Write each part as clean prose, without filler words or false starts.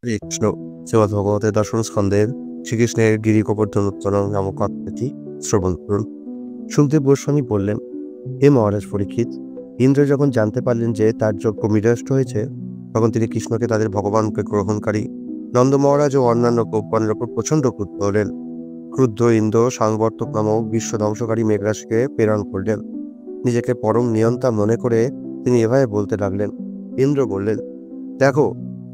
হরে কৃষ্ণ। শ্রীমদ্ ভগবতের দশম স্কন্ধের শ্রীকৃষ্ণের গিরি গোবর্ধন উত্তরণ নামক কথাটি শ্রবণ করুন। সুখদেব গোস্বামী বললেন, হে মহারাজ পরীক্ষিত, ইন্দ্র যখন জানতে পারলেন যে তার যজ্ঞ বিনষ্ট হয়েছে, তখন তিনি কৃষ্ণকে তাদের ভগবানকে গ্রহণকারী নন্দ মহারাজ ও অন্যান্য গোপগণের ওপর প্রচণ্ড ক্রুদ্ধ হলেন। ক্রুদ্ধ ইন্দ্র সাংবর্তক নামক বিশ্ব ধ্বংসকারী মেঘরাশিকে প্রেরণ করলেন। নিজেকে পরম নিয়ন্তা মনে করে তিনি এভাবে বলতে লাগলেন। ইন্দ্র বললেন, দেখো,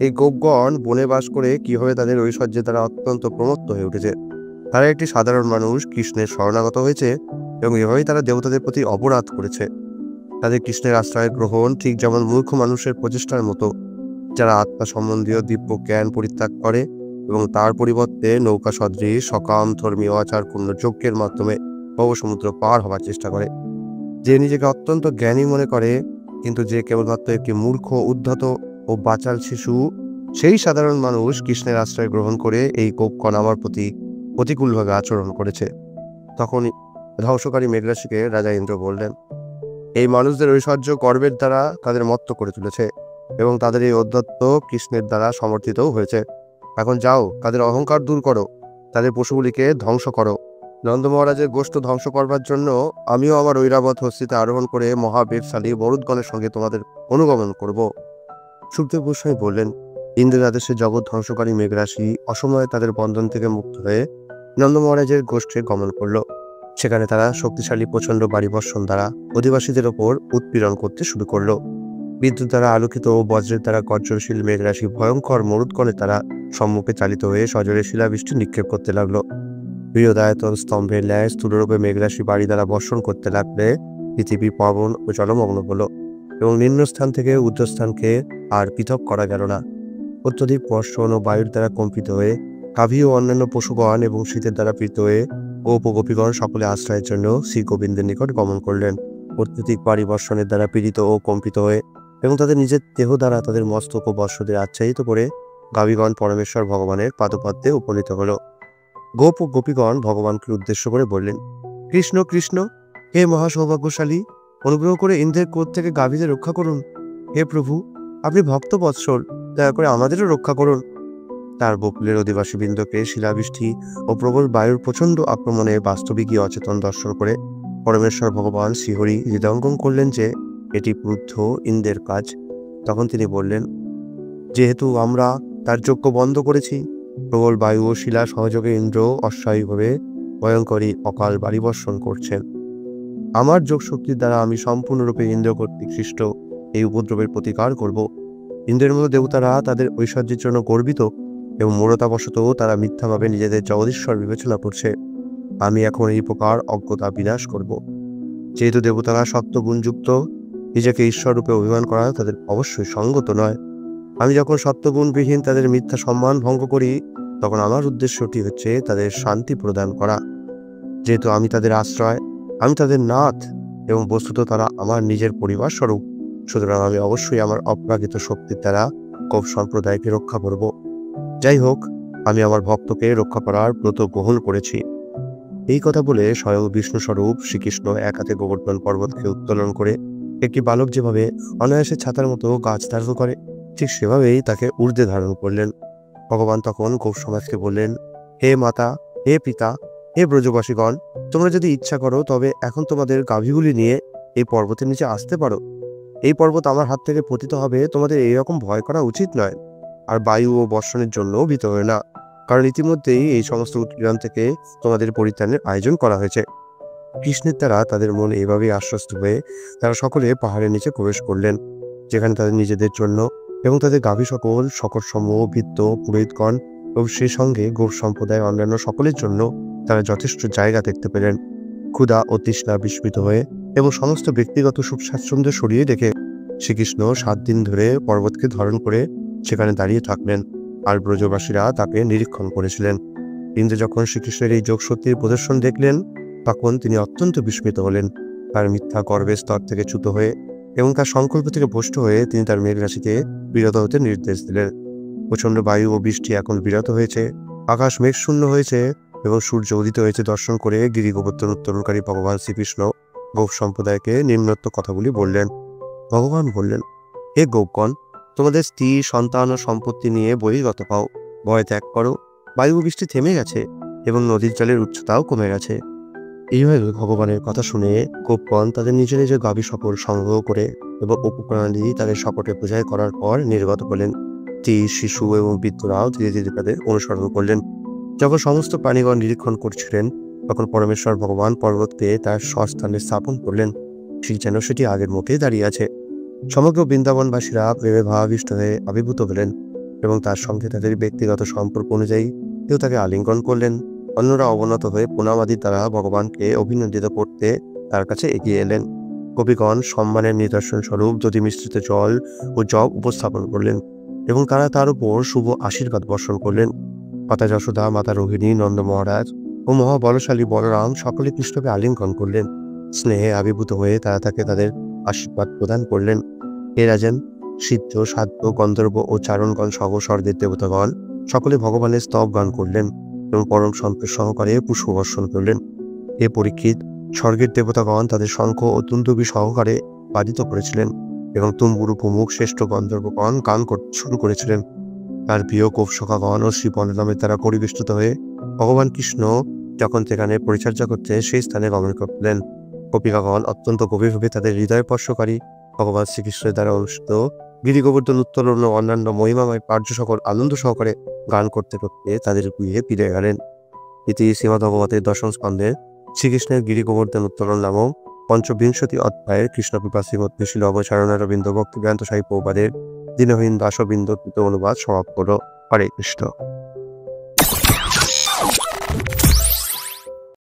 এই গোপগণ বনে বাস করে কিভাবে তাদের ঐশ্বর্যে তারা অত্যন্ত প্রমত্ত হয়ে উঠেছে। তারা একটি সাধারণ মানুষ কৃষ্ণের শরণাগত হয়েছে এবং এভাবেই তারা দেবতাদের প্রতি অপরাধ করেছে। তাদের কৃষ্ণের আশ্রয় গ্রহণ ঠিক যেমন মূর্খ মানুষের প্রচেষ্টার মতো, যারা আত্মা সম্বন্ধীয় দিব্য জ্ঞান পরিত্যাগ করে এবং তার পরিবর্তে নৌকা সদৃশ সকাম ধর্মীয় আচারপূর্ণ যজ্ঞের মাধ্যমে ভবসমুদ্র পার হওয়ার চেষ্টা করে। যে নিজেকে অত্যন্ত জ্ঞানী মনে করে, কিন্তু যে কেবলমাত্র একটি মূর্খ, উদ্ধত ও বাচাল শিশু, সেই সাধারণ মানুষ কৃষ্ণের আশ্রয় গ্রহণ করে এই গোপগণ আমার প্রতি প্রতিকূলভাবে আচরণ করেছে। তখন ধ্বংসকারী মেঘরাশিকে রাজা ইন্দ্র বললেন, এই মানুষদের ঐশ্বর্য গর্বের দ্বারা তাদের মত্ত করে তুলেছে এবং তাদের এই অধ্যত্ত কৃষ্ণের দ্বারা সমর্থিতও হয়েছে। এখন যাও, তাদের অহংকার দূর করো, তাদের পশুগুলিকে ধ্বংস করো। নন্দ মহারাজের গোষ্ঠ ধ্বংস করবার জন্য আমিও আমার ঐরাবত হস্তিতে আরোহণ করে মহাবীরশালী বরুদগণের সঙ্গে তোমাদের অনুগমন করব। সুখদেব গোস্বামী বললেন, ইন্দ্রের আদেশে জগৎ ধ্বংসকারী মেঘরাশি অসময়ে তাদের বন্ধন থেকে মুক্ত হয়ে নন্দ মহারাজের গোষ্ঠে গমন করল। সেখানে তারা শক্তিশালী প্রচণ্ড বাড়িবর্ষণ দ্বারা অধিবাসীদের ওপর উৎপীড়ন করতে শুরু করলো। বিদ্যুৎ দ্বারা আলোকিত ও বজ্রের দ্বারা গর্জনশীল মেঘরাশি ভয়ঙ্কর মরুৎকণে তারা সম্মুখে চালিত হয়ে সজোরে শিলাবৃষ্টি নিক্ষেপ করতে লাগলো। বৃহদায়তন স্তম্ভের ন্যায় স্থূলরূপে মেঘরাশি বাড়ি দ্বারা বর্ষণ করতে লাগলে পৃথিবী পবন ও জলমগ্ন হলো এবং নিম্নস্থান থেকে ঊর্ধ্বস্থানকে আর পৃথক করা গেল না। অত্যধিক বর্ষণ ও বায়ুর দ্বারা কম্পিত হয়ে গাভী ও অন্যান্য পশুগণ এবং শীতের দ্বারা পীড়িত হয়ে গোপ ও গোপীগণ সকলে আশ্রয়ের জন্য শ্রী গোবিন্দের নিকট গমন করলেন। অত্যধিক পরিবর্ষণের দ্বারা পীড়িত ও কম্পিত হয়ে এবং তাদের নিজের দেহ দ্বারা তাদের মস্তক ও বর্ষদের আচ্ছাদিত করে গাভীগণ পরমেশ্বর ভগবানের পাদপদ্মে উপনীত হল। গোপ ও গোপীগণ ভগবানকে উদ্দেশ্য করে বললেন, কৃষ্ণ কৃষ্ণ, হে মহাসৌভাগ্যশালী, অনুগ্রহ করে ইন্দ্রের ক্রোধ থেকে গাভীদের রক্ষা করুন। হে প্রভু, আপনি ভক্ত বৎসল, দয়া করে আমাদেরও রক্ষা করুন। তার বকুলের অধিবাসীবৃন্দকে শিলাবৃষ্টি ও প্রবল বায়ুর প্রচণ্ড আক্রমণে বাস্তবিকই অচেতন দর্শন করে পরমেশ্বর ভগবান শ্রীহরি হৃদয়ঙ্গম করলেন যে এটি ক্রুদ্ধ ইন্দ্রের কাজ। তখন তিনি বললেন, যেহেতু আমরা তার যজ্ঞ বন্ধ করেছি, প্রবল বায়ু ও শিলা সহযোগে ইন্দ্র অস্বাভাবিকভাবে ভয়ঙ্করী অকাল বাড়িবর্ষণ করছেন। আমার যোগ শক্তির দ্বারা আমি সম্পূর্ণরূপে ইন্দ্র কর্তৃক সৃষ্ট এই উপদ্রবের প্রতিকার করব। ইন্দ্রের মতো দেবতারা তাদের ঐশ্বর্যের জন্য গর্বিত এবং মূঢ়তাবশত তারা মিথ্যাভাবে নিজেদের জগদীশ্বর বিবেচনা করছে। আমি এখন এই প্রকার অজ্ঞতা বিনাশ করব। যেহেতু দেবতারা সত্ত্বগুণযুক্ত, নিজেকে ঈশ্বররূপে অভিমান করা তাদের অবশ্যই সঙ্গত নয়। আমি যখন সত্ত্বগুণবিহীন তাদের মিথ্যা সম্মান ভঙ্গ করি, তখন আমার উদ্দেশ্যটি হচ্ছে তাদের শান্তি প্রদান করা। যেহেতু আমি তাদের আশ্রয়, আমি তাদের নাথ এবং বস্তুত তারা আমার নিজের পরিবার স্বরূপ, সুতরাং আমি অবশ্যই আমার অপ্রাকৃত শক্তির দ্বারা গোপ সম্প্রদায়কে রক্ষা করব। যাই হোক, আমি আমার ভক্তকে রক্ষা করার ব্রত গ্রহণ করেছি। এই কথা বলে স্বয়ং বিষ্ণু স্বরূপ শ্রীকৃষ্ণ এক হাতে গোবর্ধন পর্বতকে উত্তোলন করে একটি বালক যেভাবে অনায়াসে ছাতার মতো গাছ ধারণ করে, ঠিক সেভাবেই তাকে ঊর্ধ্বে ধারণ করলেন। ভগবান তখন গোপ সমাজকে বললেন, হে মাতা, হে পিতা, হে ব্রজবাসীগণ, তোমরা যদি ইচ্ছা করো তবে এখন তোমাদের গাভীগুলি নিয়ে এই পর্বতের নিচে আসতে পারো। এই পর্বত আমার হাত থেকে পতিত হবে, তোমাদের এইরকম ভয় করা উচিত নয়। আর বায়ু ও বর্ষণের জন্য ভীত হয়ে না, কারণ ইতিমধ্যেই এই সমস্ত উৎপীড়ন থেকে তোমাদের পরিত্রাণের আয়োজন করা হয়েছে। কৃষ্ণের দ্বারা তাদের মন এভাবেই আশ্বস্ত হয়ে তারা সকলে পাহাড়ের নিচে প্রবেশ করলেন, যেখানে তাদের নিজেদের জন্য এবং তাদের গাভী সকল শকট সমূহ ভৃত্য পুরোহিতগণ এবং সেই সঙ্গে গোপ সম্প্রদায় অন্যান্য সকলের জন্য তারা যথেষ্ট জায়গা দেখতে পেলেন। ক্ষুধা ও তৃষ্ণা বিস্মিত হয়ে এবং সমস্ত ব্যক্তিগত সুখ স্বাচ্ছন্দ্য সরিয়ে রেখে শ্রীকৃষ্ণ 7 দিন ধরে পর্বতকে ধারণ করে সেখানে দাঁড়িয়ে থাকলেন, আর ব্রজবাসীরা তাকে নিরীক্ষণ করেছিলেন। ইন্দ্র যখন শ্রীকৃষ্ণের এই যোগশক্তির প্রদর্শন দেখলেন, তখন তিনি অত্যন্ত বিস্মিত হলেন। তার মিথ্যা গর্বের স্তর থেকে চ্যুত হয়ে এবং তার সংকল্প থেকে ভ্রষ্ট হয়ে তিনি তার মেঘরাশিকে বিরত হতে নির্দেশ দিলেন। প্রচণ্ড বায়ু ও বৃষ্টি এখন বিরত হয়েছে, আকাশ মেঘশূন্য হয়েছে এবং সূর্য উদিত হয়েছে দর্শন করে গিরি গোবর্ধন উত্তোলনকারী ভগবান শ্রীকৃষ্ণ গোপ সম্প্রদায়কে নিম্নোক্ত কথাগুলি বললেন। ভগবান বললেন, হে গোপগণ, তোমাদের স্ত্রী, সন্তান ও সম্পত্তি নিয়ে বহির্গত হও, ভয় ত্যাগ করো। বায়ু বৃষ্টি থেমে গেছে এবং নদীর জলের উচ্চতাও কমে গেছে। এইভাবে ভগবানের কথা শুনে গোপগণ তাদের নিজ নিজ গাভী সকল সংগ্রহ করে এবং উপপ্রণালী তাদের শপথে বোঝাই করার পর নির্গত করলেন। স্ত্রী, শিশু এবং বৃদ্ধরাও ধীরে ধীরে তাদের অনুসরণ করলেন। যখন সমস্ত প্রাণীগণ নিরীক্ষণ করছিলেন, তখন পরমেশ্বর ভগবান পর্বতকে তার স্বস্থানে স্থাপন করলেন, ঠিক যেন সেটি আগের মতোই দাঁড়িয়ে আছে। সমগ্র বৃন্দাবনবাসীরা প্রেমে ভাবাবিষ্ট হয়ে আবির্ভূত হলেন এবং তার সঙ্গে তাদের ব্যক্তিগত সম্পর্ক অনুযায়ী কেউ তাকে আলিঙ্গন করলেন। অন্যরা অবনত হয়ে প্রণামাদির দ্বারা ভগবানকে অভিনন্দিত করতে তার কাছে এগিয়ে এলেন। কবিগণ সম্মানের নিদর্শন স্বরূপ দধি মিশ্রিত জল ও জব উপস্থাপন করলেন এবং তারা তার উপর শুভ আশীর্বাদ বর্ষণ করলেন। মাতা যশোদা, মাতা রোহিণী, নন্দ মহারাজ ও মহাবলশালী বলরাম সকলে কৃষ্ণকে আলিঙ্গন করলেন। স্নেহে আবির্ভূত হয়ে তারা তাকে তাদের আশীর্বাদ প্রদান করলেন। হে রাজন, সিদ্ধ, সাধ্য, গন্ধর্ব ও চারণগণ সহ স্বর্গের দেবতাগণ সকলে ভগবানের স্তব গান করলেন এবং পরম সন্তোষ সহকারে পুষ্প বর্ষণ করলেন। হে পরীক্ষিত, স্বর্গের দেবতাগণ তাদের শঙ্খ ও তুন্দুবী সহকারে বাধিত করেছিলেন এবং তুম্বুরু প্রমুখ শ্রেষ্ঠ গন্ধর্বগণ গান করতে শুরু করেছিলেন। তার প্রিয় গোপসখাগণ ও শ্রী বলরামের দ্বারা পরিবেষ্টিত হয়ে ভগবান কৃষ্ণ যখন সেখানে পরিচর্যা করতে সেই স্থানে গমন করলেন। গোপিকাগণ অত্যন্ত গভীরভাবে তাদের হৃদয় স্পর্শকারী ভগবান শ্রীকৃষ্ণের দ্বারা অনুষ্ঠিত গিরি গোবর্ধন উত্তোলন ও অন্যান্য মহিমাময় কার্য সকল আনন্দ সহকারে গান করতে করতে তাদের গৃহে ফিরে গেলেন। ইতি শ্রীমদ্ভগবতের দশম স্কন্ধে শ্রীকৃষ্ণের গিরি গোবর্ধন উত্তোলন নামক পঞ্চবিংশতি অধ্যায়ের কৃষ্ণকৃপা শ্রীমৎ শিল অবচারণারবিন্দ ভক্তিবেদান্ত সাহিত্য প্রভুপাদের দীনহীন দাসবৃন্দ অনুবাদ সমাপ্ত হল। হরে কৃষ্ণ।